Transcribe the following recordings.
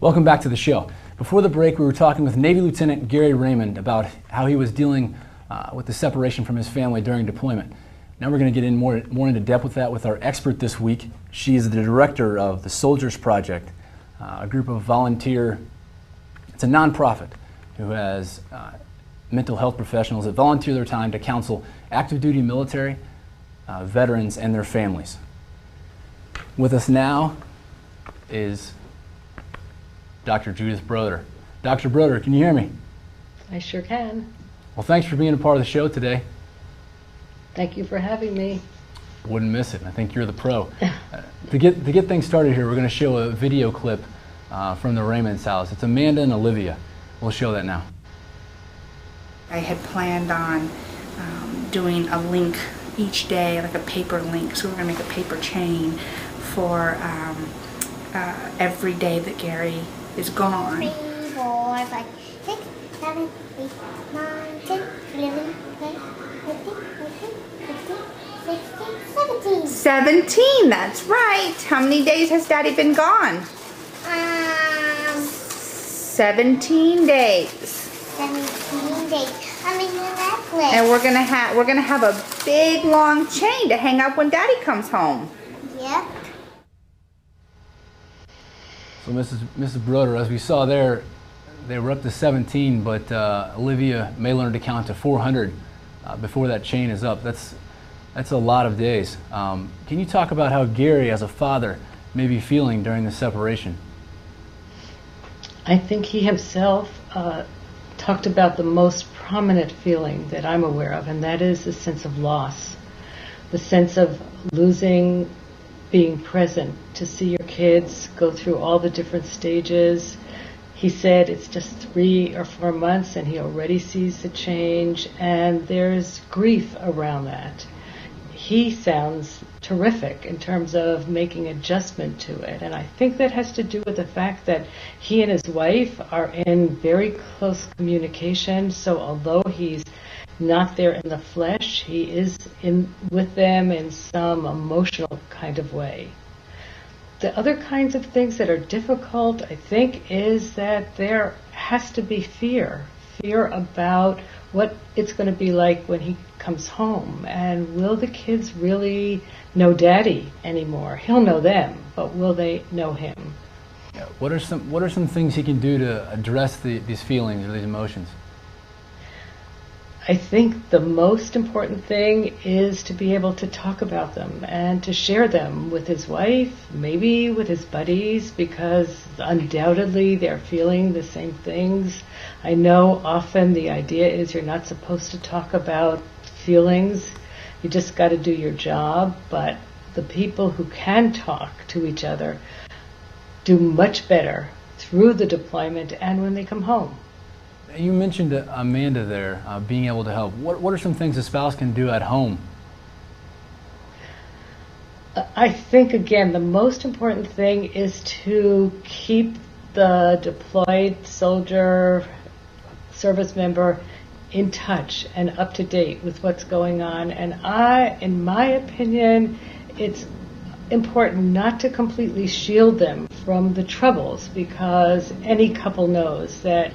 Welcome back to the show. Before the break, we were talking with Navy Lieutenant Gary Raymond about how he was dealing with the separation from his family during deployment. Now we're going to get in more into depth with that with our expert this week. She is the director of the Soldiers Project, a group of it's a nonprofit who has mental health professionals that volunteer their time to counsel active duty military, veterans, and their families. With us now is Dr. Judith Broder. Dr. Broder, can you hear me? I sure can. Well, thanks for being a part of the show today. Thank you for having me. Wouldn't miss it. I think you're the pro. To get things started here, we're going to show a video clip from the Raymond's house. It's Amanda and Olivia. We'll show that now. I had planned on doing a link each day, like a paper link. So we're going to make a paper chain for every day that Gary is gone. 3, 4, 5, 6, 7, 8, 9, 10, 11, 12, 13, 14, 15, 16, 17. 17, that's right. How many days has Daddy been gone? 17 days. 17 days. I'm in the necklace. And we're gonna have a big long chain to hang up when Daddy comes home. Yep. So Mrs. Broder, as we saw there, they were up to 17, but Olivia may learn to count to 400 before that chain is up. That's a lot of days. Can you talk about how Gary, as a father, may be feeling during the separation? I think he himself talked about the most prominent feeling that I'm aware of, and that is the sense of loss, the sense of losing being present, to see your kids go through all the different stages. He said it's just 3 or 4 months and he already sees the change, and there's grief around that. He sounds terrific in terms of making adjustment to it, and I think that has to do with the fact that he and his wife are in very close communication. So although he's not there in the flesh, he is with them in some emotional kind of way. The other kinds of things that are difficult, I think, is that there has to be fear about what it's going to be like when he comes home, and will the kids really know Daddy anymore? He'll know them, but will they know him? Yeah. What are some things he can do to address these feelings or these emotions? I think the most important thing is to be able to talk about them and to share them with his wife, maybe with his buddies, because undoubtedly they're feeling the same things. I know often the idea is you're not supposed to talk about feelings. You just got to do your job. But the people who can talk to each other do much better through the deployment and when they come home. You mentioned Amanda there, being able to help. What are some things a spouse can do at home? I think, again, the most important thing is to keep the deployed soldier, service member in touch and up to date with what's going on. And in my opinion, it's important not to completely shield them from the troubles, because any couple knows that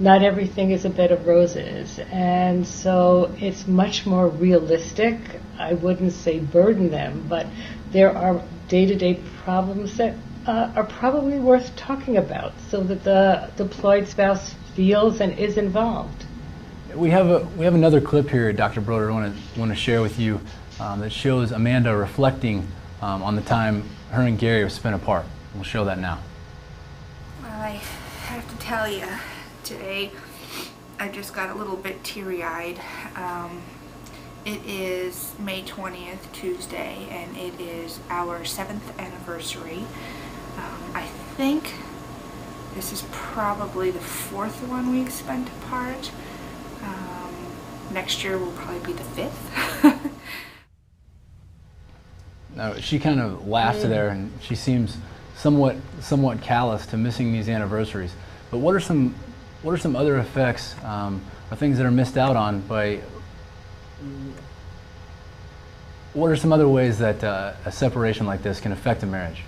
not everything is a bed of roses, and so it's much more realistic. I wouldn't say burden them, but there are day-to-day problems that are probably worth talking about so that the deployed spouse feels and is involved. We have another clip here, Dr. Broder, I want to share with you that shows Amanda reflecting on the time her and Gary have spent apart. We'll show that now. Well, I have to tell you, today I just got a little bit teary-eyed. It is May 20th, Tuesday, and it is our 7th anniversary. I think this is probably the 4th one we've spent apart. Next year will probably be the 5th. Now, she kind of laughs there, and she seems somewhat callous to missing these anniversaries. But what are some other effects or things that are missed out on by? What are some other ways that a separation like this can affect a marriage?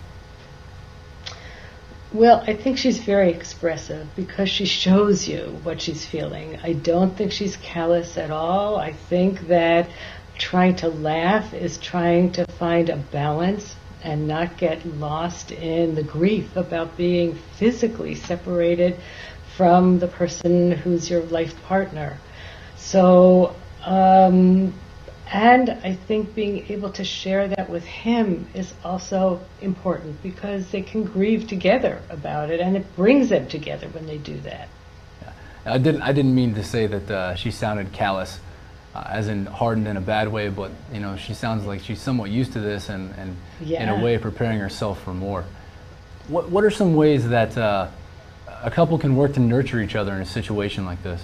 Well, I think she's very expressive because she shows you what she's feeling. I don't think she's callous at all. I think that trying to laugh is trying to find a balance and not get lost in the grief about being physically separated from the person who's your life partner. So, and I think being able to share that with him is also important because they can grieve together about it, and it brings them together when they do that. Yeah. I didn't mean to say that she sounded callous, as in hardened in a bad way, but she sounds like she's somewhat used to this and in a way preparing herself for more. What are some ways that a couple can work to nurture each other in a situation like this?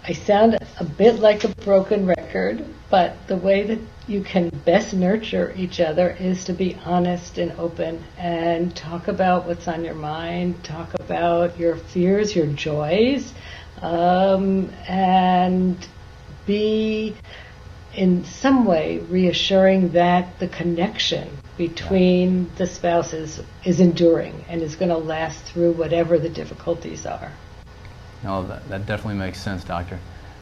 I sound a bit like a broken record, but the way that you can best nurture each other is to be honest and open and talk about what's on your mind, talk about your fears, your joys, and be in some way reassuring that the connection between the spouses is enduring and is going to last through whatever the difficulties are. No, that definitely makes sense, Doctor.